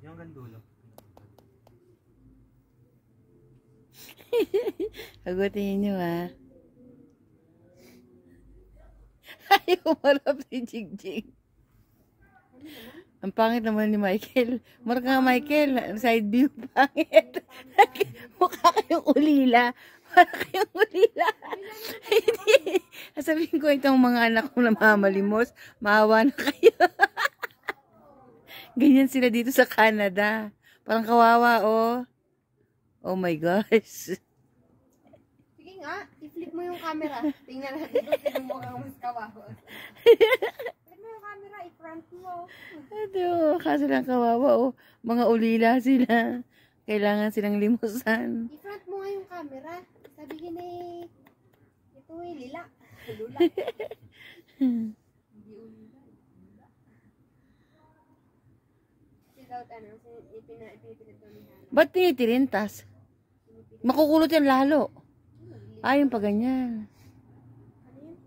Yung gandulo. Agutin nyo ha. Ayaw umarap si Jigjig. Ang pangit naman ni Michael. Mark nga Michael, side view pangit. Mukha kayong ulila. Para kayong ulila. Hindi. Sabihin ko itong mga anak ko na mamalimos, maawa na kayo. Ganyan sila dito sa Canada. Parang kawawa, oh. Oh my gosh. Sige nga, i-flip mo yung camera. Tingnan natin kung sino mo ang mas kawawa. Flip mo yung camera, i-front mo. Ito, kasi lang kawawa, oh. Mga ulila sila. Kailangan silang limusan. I-front mo nga yung camera. Sabihin eh, ito eh, lila. Lula. Hindi ulila. Lula. Without ano, ipipilit mo ni Hana. Ba't tinitirintas? Makukulot yan lalo. Yung pa ganyan. Ano yun?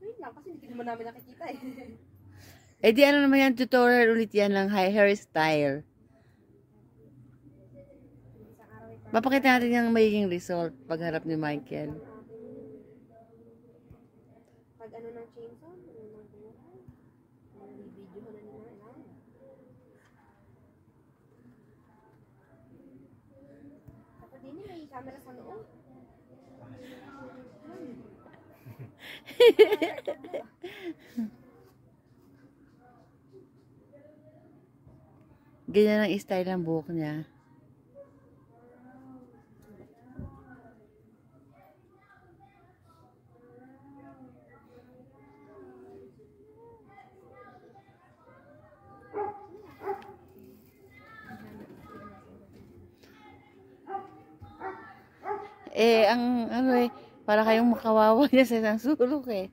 Wait lang, kasi hindi naman namin nakikita eh. Eh di ano naman yan, tutorial ulit yan ng hairstyle. Papakita natin yung magiging result pagharap ni Michael. Pag ano ng chainsaw, ano ng buhay. Video ko na nila. Kapag din may camera sa loob. Ganyan ang style ng buhok niya. Ang ano para kayong makawawa niya sa isang sulok eh.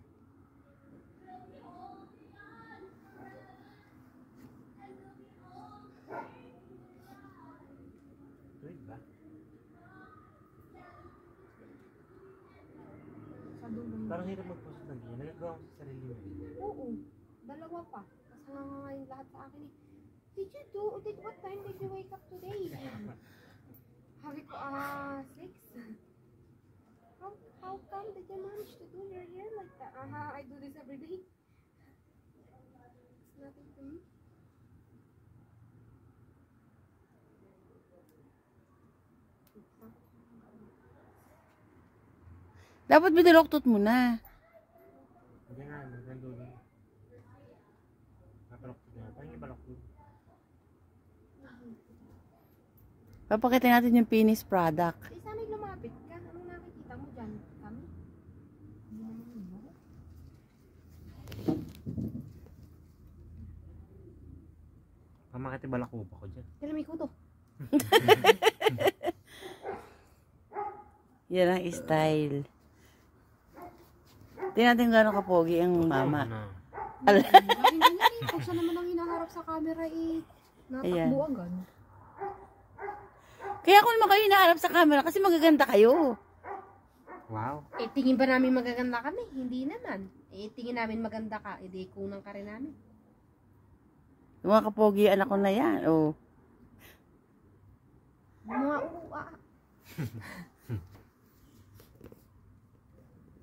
Tuwid ba? Parang hirap mag-post ng ganyan. Nagagawa ko sa sarili mo. Oo, dalawa pa. Kasi nga ngayon lahat sa akin eh. What time did you wake up today? Sabi ko, 6. How come did you manage to do your hair like that? I do this every day. It's nothing to me. Dapat binaloktot mo na. Hindi nga, gandulo. Nabaloktot na. Parang yung baloktot. Papakita natin yung finished product. Isa may lumapit ka. Anong nakikita mo dyan? Kami? Hindi naman mo. Pamakiti balakubak ko dyan. Kalamay ko to. Yan ang style. Tingnan natin gano'ng kapogi ang mama. Laging ganyan eh. Pag siya naman ang hinaharap sa camera eh. Natakbo agad. Kaya kung naman kayo hinaharap sa camera kasi magaganda kayo. Wow. Eh, tingin ba namin magaganda kami? Hindi naman. Eh, tingin namin maganda ka. Eh, di kunang ka rin namin. Yung mga kapogi anak ko na yan. Oh. Mga uwa.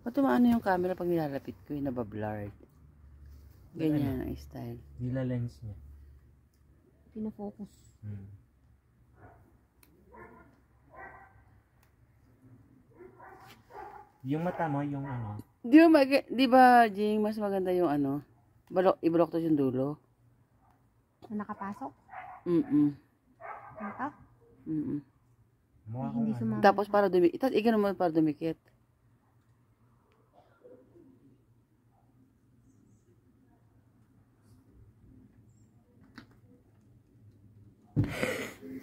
Ba't tumaano yung camera pag nilalapit ko yung nabablurred? Ganyan ang style. Nila lens niya. Pinafocus. Yung mata mo, yung ano. Di ba, Jing, mas maganda yung ano? I-block to yung dulo. Na nakapasok? Ito? Mukha Ay, hindi kong ano. sumama. Tapos para dumikit. Ito, igano mo para dumikit.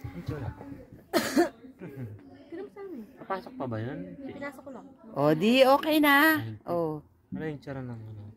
Ang tsura. Pero sa amin. Papasok pa ba yun? Pinasok ko lang. O, di okay na. O. Ano yung tsura ng ano?